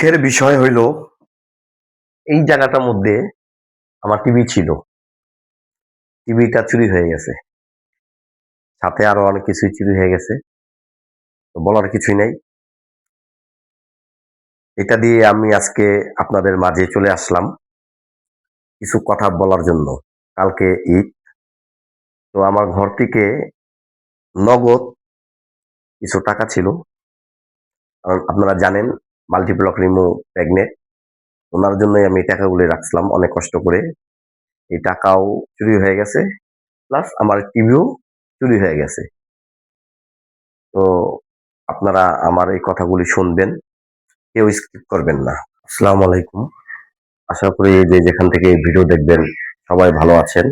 দুঃখের বিষয় হইল এই জায়গাটার মধ্যে আমার টিভি ছিল। টিভিটা চুরি হয়ে গেছে। সাথে আরো অনেক কিছুই চুরি হয়ে গেছে। তো বলার কিছুই নাই। এটা দিয়ে আমি আজকে আপনাদের মাঝে চলে আসলাম কিছু কথা বলার জন্য। কালকে ঈদ। তো আমার ঘর থেকে নগদ কিছু টাকা ছিল। কারণ আপনারা জানেন মাল্টিব্লক রিমু প্রেগনেন্ট। ওনার জন্যই আমি এই টাকাগুলি রাখছিলাম অনেক কষ্ট করে। এই টাকাও চুরি হয়ে গেছে। প্লাস আমার টিভিও চুরি হয়ে গেছে। তো আপনারা আমার এই কথাগুলি শুনবেন, কেউ স্কিপ করবেন না। আসসালামু আলাইকুম। আশা করি যে যেখান থেকে এই ভিডিও দেখবেন সবাই ভালো আছেন।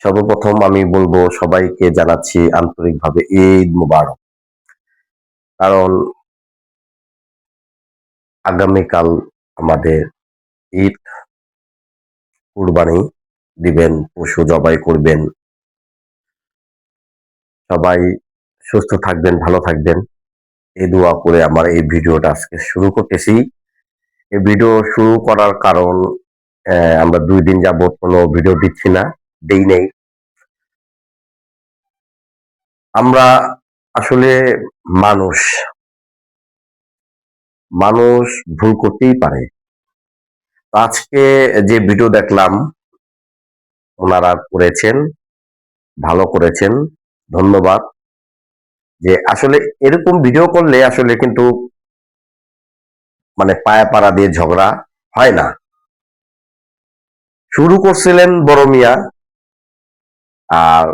সর্বপ্রথম আমি বলবো সবাইকে জানাচ্ছি আন্তরিকভাবে ঈদ মুবারক। কারণ আগামীকাল আমাদের ঈদ, কুরবানি দিবেন, পশু জবাই করবেন। সবাই সুস্থ থাকবেন, ভালো থাকবেন। এই দোয়া করে আমার এই ভিডিওটা আজকে শুরু করতেছি। এই ভিডিও শুরু করার কারণ আমরা 2 দিন যাবত কোনো ভিডিও দিচ্ছি না, দেই নেই। আমরা আসলে মানুষ, মানুষ ভুল করতেই পারে। তো আজকে যে ভিডিও দেখলাম ওনারা করেছেন, ভালো করেছেন, ধন্যবাদ। যে আসলে এরকম ভিডিও করলে আসলে কিন্তু মানে পায়া পাড়া দিয়ে ঝগড়া হয় না। শুরু করছিলেন বড় মিয়া, আর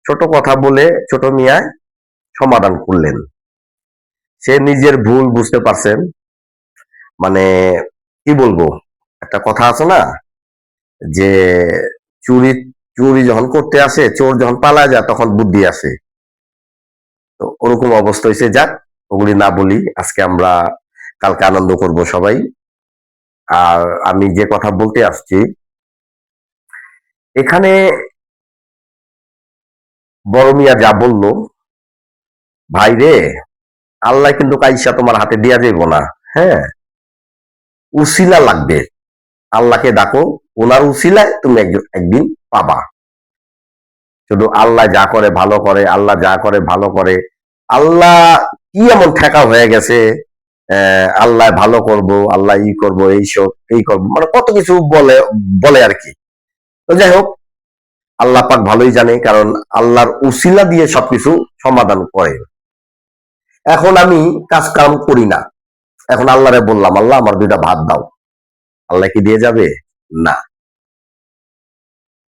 ছোট কথা বলে ছোট মিয়ায় সমাধান করলেন। সে নিজের ভুল বুঝতে পারছেন। মানে কি বলবো, একটা কথা আছে না যে চুরি চুরি যখন করতে আসে, চোর যখন পালায় যায় তখন বুদ্ধি আসে। তো ওরকম অবস্থা হয়েছে। যাক, ওগুলি না বলি। আজকে আমরা কালকে আনন্দ করব সবাই। আর আমি যে কথা বলতে আসছি, এখানে বড় মিয়া যা বললো, ভাই রে, আল্লাহ কিন্তু কাইসা তোমার হাতে দিয়া যাইব না। হ্যাঁ, উসিলা লাগবে। আল্লাহকে ডাকো, ওনার উসিলায় তুমি একদিন পাবা। শুধু আল্লাহ যা করে ভালো করে, আল্লাহ যা করে ভালো করে। আল্লাহ কি এমন ঠেকা হয়ে গেছে, আল্লাহ ভালো করব, আল্লাহ ই করবো, এইসব এই করবো, মানে কত কিছু বলে বলে আর কি। তো যাই হোক, আল্লাহ পাক ভালোই জানে, কারণ আল্লাহর উসিলা দিয়ে সবকিছু সমাধান করে। এখন আমি কাজ কাম করি না, এখন আল্লাহরে বললাম, আল্লাহ আমার 2টা ভাত দাও। আল্লাহ কি দিয়ে যাবে? না,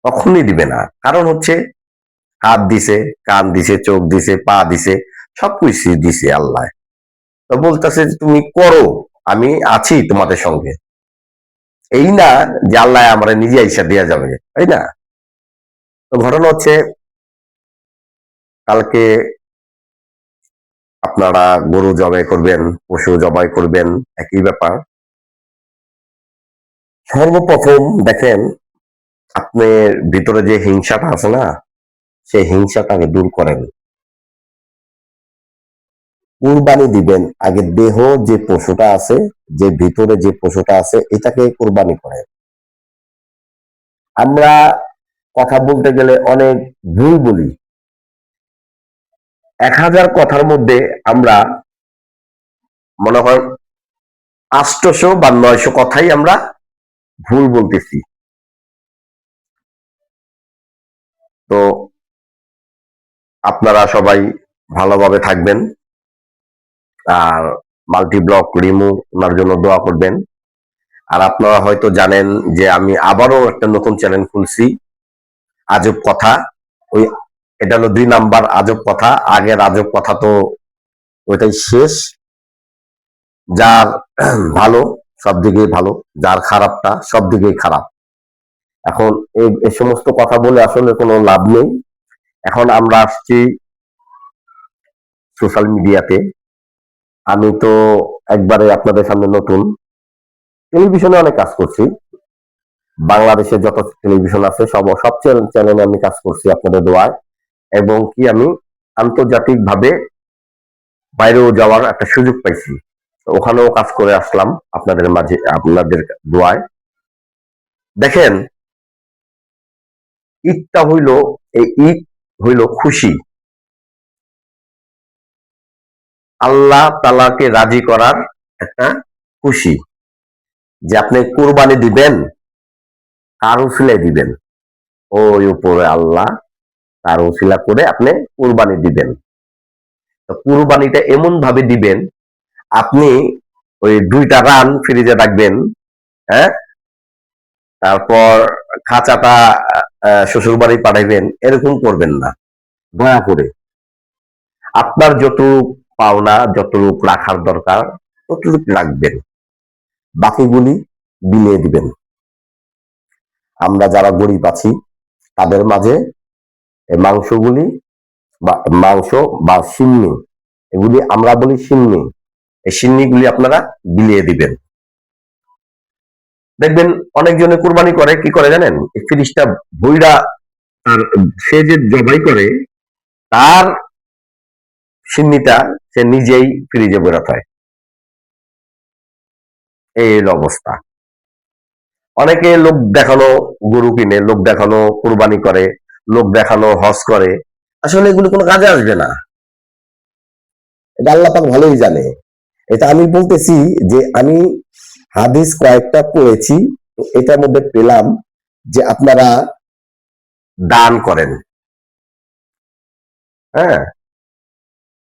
কখনই দিবে না। কারণ হচ্ছে হাত দিছে, কান দিছে, চোখ দিছে, পা দিছে, সবকিছু দিছে আল্লাহ। তো বলতেছে তুমি করো, আমি আছি তোমাদের সঙ্গে। এই না যে আল্লাহ আমার নিজে আইসা দেয়া যাবে, তাই না? তো ঘটনা হচ্ছে, কালকে আপনারা গরু জবাই করবেন, পশু জবাই করবেন, একই ব্যাপার। সর্বপ্রথম দেখেন, আপনার ভিতরে যে হিংসাটা আছে না, সেই হিংসাটাকে দূর করেন। কুরবানি দিবেন, আগে দেহ যে পশুটা আছে, যে ভিতরে যে পশুটা আছে, এটাকে কুরবানি করেন। আমরা কথা বলতে গেলে অনেক ভুল বলি। 1000 কথার মধ্যে আমরা মনে হয় 800 বা 900 কথাই আমরা ভুল বলতেছি। তো আপনারা সবাই ভালোভাবে থাকবেন। আর মাল্টি ব্লক রিমু, ওনার জন্য দোয়া করবেন। আর আপনারা হয়তো জানেন যে আমি আবারও একটা নতুন চ্যানেল খুলছি, আজব কথা। ওই এটা হলো 2 নাম্বার আজব কথা। আগের আজব কথা তো ওইটাই শেষ। যার ভালো সব দিকেই ভালো, যার খারাপটা সব দিকেই খারাপ। এখন এই সমস্ত কথা বলে আসলে কোনো লাভ নেই। এখন আমরা আসছি সোশ্যাল মিডিয়াতে। আমি তো একবারে আপনাদের সামনে নতুন। টেলিভিশনে অনেক কাজ করছি, বাংলাদেশে যত টেলিভিশন আছে সব চ্যানেলে আমি কাজ করছি আপনাদের দোয়ায়। এবং কি আমি আন্তর্জাতিক ভাবে বাইরেও যাওয়ার একটা সুযোগ পাইছি। ওখানেও কাজ করে আসলাম আপনাদের মাঝে, আপনাদের দোয়ায়। দেখেন, ঈদটা হইল, এই ঈদ হইল খুশি, আল্লাহ তাআলাকে রাজি করার একটা খুশি, যে আপনি কুরবানি দিবেন, কার উসিলায় দিবেন? ওই উপরে আল্লাহ, তার উসিলা করে আপনি কুরবানি দিবেন। তো কুরবানিটা এমন ভাবে দিবেন, আপনি ওই 2টা রান ফ্রিজে রাখবেন, হ্যাঁ, তারপর খাঁচাটা শ্বশুর বাড়ি পাঠাইবেন, এরকম করবেন না। দয়া করে আপনার যতটুক পাওনা, যতটুক রাখার দরকার ততটুক রাখবেন, বাকিগুলি বিলিয়ে দিবেন। আমরা যারা গরিব আছি তাদের মাঝে এই মাংসগুলি বা মাংস বা সিন্নি, এগুলি আমরা বলি সিন্নি, এই সিন্নিগুলি আপনারা বিলিয়ে দিবেন। দেখবেন অনেকজনে কুরবানি করে, কি করে জানেন? এই ফিরিসটা ভইরা, তার সে যে জবাই করে তার সিন্নিটা সে নিজেই ফ্রিজে ভরে রাখে। এই হলো অবস্থা। অনেকে লোক দেখানো গরু কিনে, লোক দেখানো কুরবানি করে, লোক দেখানো হজ করে, আসলে এগুলো কোনো কাজে আসবে না। এটা আল্লাহ পাক ভালোই জানে। এটা আমি বলতেছি যে আমি হাদিস কয়েকটা পড়েছি, তো এটার মধ্যে পেলাম যে আপনারা দান করেন, হ্যাঁ।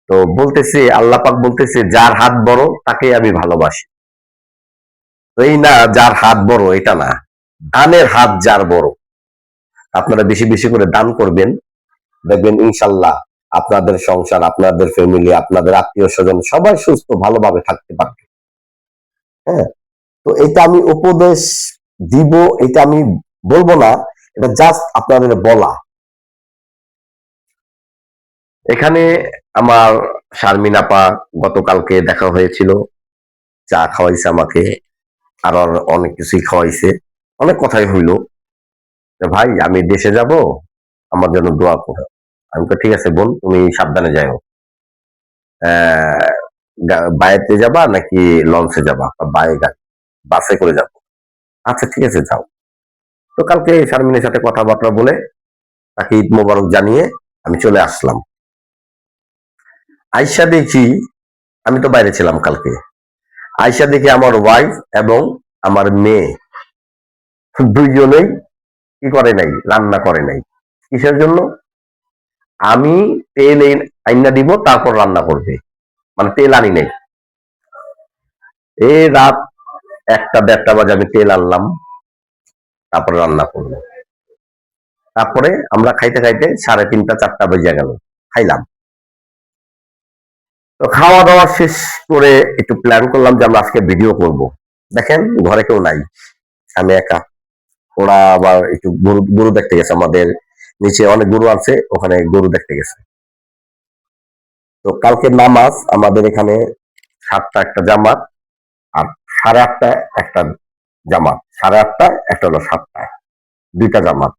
তো বলতেছে, আল্লাহ পাক বলতেছে, যার হাত বড় তাকে আমি ভালোবাসি। তো এই না, যার হাত বড় এটা না, দানের হাত যার বড়, আপনারা বেশি বেশি করে দান করবেন। দেখবেন ইনশাল্লাহ আপনাদের সংসার, আপনাদের ফ্যামিলি, আপনাদের আত্মীয় স্বজন সবাই সুস্থ ভালোভাবে থাকতে পারবে, হ্যাঁ। তো এটা আমি উপদেশ দিব, এটা আমি বলবো না, এটা জাস্ট আপনাদের বলা। এখানে আমার শারমিন আপা গতকালকে দেখা হয়েছিল, চা খাওয়াইছে আমাকে, আর অনেক কিছুই খাওয়াইছে, অনেক কথাই হইলো যে ভাই আমি দেশে যাব, আমার জন্য দোয়া করো। আমি তো ঠিক আছে বোন, তুমি সাবধানে যাও, বাইরে যাবা নাকি লঞ্চে যাবা, বাই গাড়ি, বাসে করে যাবো? আচ্ছা ঠিক আছে যাও। তো কালকে শারমিনের সাথে কথাবার্তা বলে তাকে ঈদ মোবারক জানিয়ে আমি চলে আসলাম। আয়শা দেখি, আমি তো বাইরে ছিলাম কালকে, আয়শা দেখি আমার ওয়াইফ এবং আমার মেয়ে দুইজনেই কি করে নাই, রান্না করে নাই। কিসের জন্য? আমি তেল আইনা দিব, তারপর রান্না করবে, মানে তেল আনি নাই। এই রাত 1টা 1:30 বাজে আমি তেল আনলাম, তারপরে রান্না করবো। তারপরে আমরা খাইতে খাইতে 3:30 4টা বেজে গেল, খাইলাম। তো খাওয়া দাওয়া শেষ করে একটু প্ল্যান করলাম যে আমরা আজকে ভিডিও করব। দেখেন ঘরে কেউ নাই, আমি একা। ওরা আবার একটু গরু গরু দেখতে গেছে, আমাদের নিচে অনেক গরু আছে, ওখানে গরু দেখতে গেছে। তো কালকে নামাজ আমাদের এখানে 7টা একটা জামাত, আর 8:30 একটা জামাত, 8:30 একটা হলো 7টা, 2টা জামাত।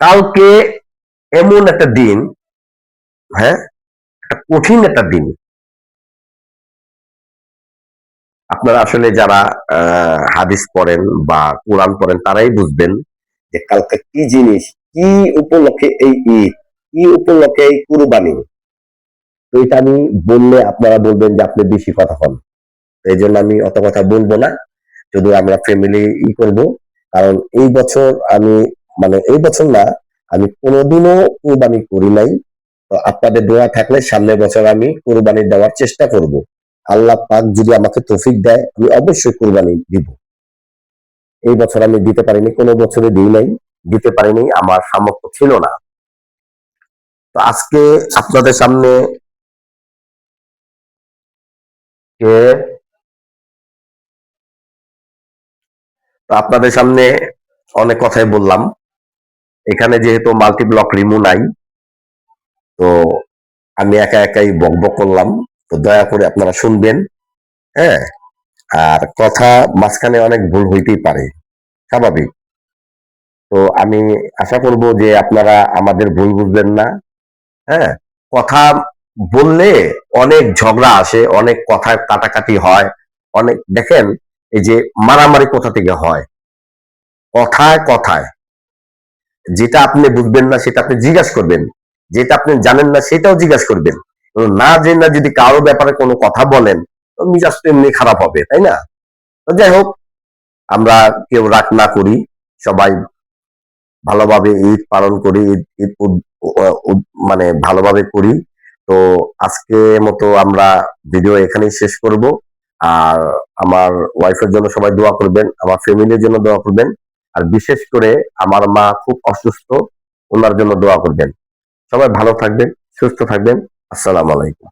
কালকে এমন একটা দিন, হ্যাঁ, একটা কঠিন একটা দিন। আপনারা আসলে যারা হাদিস পড়েন বা কোরআন পড়েন তারাই বুঝবেন যে কালকে কি জিনিস, কি উপলক্ষে এই ঈদ, কি উপলক্ষে এই কুরবানি। তো এটা আমি বললে আপনারা বলবেন যে আপনি বেশি কথা বলেন, এই জন্য আমি অত কথা বলবো না, শুধু আমরা ফ্যামিলি করব। কারণ এই বছর আমি, মানে এই বছর না, আমি কোনোদিনও কুরবানি করি নাই। তো আপনাদের দোয়া থাকলে সামনের বছর আমি কুরবানি দেওয়ার চেষ্টা করব। আল্লাহ পাক যদি আমাকে তৌফিক দেয় আমি অবশ্যই কুরবানি দিব। এই বছর আমি দিতে পারিনি, কোনো বছরে দিই নাই, দিতে পারিনি, আমার সামর্থ্য ছিল না। তো আজকে আপনাদের সামনে কে, তো আপনাদের সামনে অনেক কথাই বললাম। এখানে যেহেতু মাল্টি ব্লক রিমু নাই, তো আমি একা একাই বকবক করলাম। তো দয়া করে আপনারা শুনবেন, হ্যাঁ। আর কথা মাঝখানে অনেক ভুল হইতেই পারে, স্বাভাবিক। তো আমি আশা করব যে আপনারা আমাদের ভুল বুঝবেন না, হ্যাঁ। কথা বললে অনেক ঝগড়া আসে, অনেক কথা কাটাকাটি হয়, অনেক দেখেন এই যে মারামারি কোথা থেকে হয়, কথায় কথায়। যেটা আপনি বুঝবেন না সেটা আপনি জিজ্ঞাসা করবেন, যেটা আপনি জানেন না সেটাও জিজ্ঞাসা করবেন। না জেনে যদি কারো ব্যাপারে কোনো কথা বলেন, তো মিজাজ তো এমনি খারাপ হবে, তাই না? তো যাই হোক, আমরা কেউ রাগ না করি, সবাই ভালোভাবে ঈদ পালন করি, ঈদ ঈদ মানে ভালোভাবে করি। তো আজকে মতো আমরা ভিডিও এখানেই শেষ করব। আর আমার ওয়াইফের জন্য সবাই দোয়া করবেন, আমার ফ্যামিলির জন্য দোয়া করবেন। আর বিশেষ করে আমার মা খুব অসুস্থ, ওনার জন্য দোয়া করবেন। সবাই ভালো থাকবেন, সুস্থ থাকবেন। আসসালামু আলাইকুম।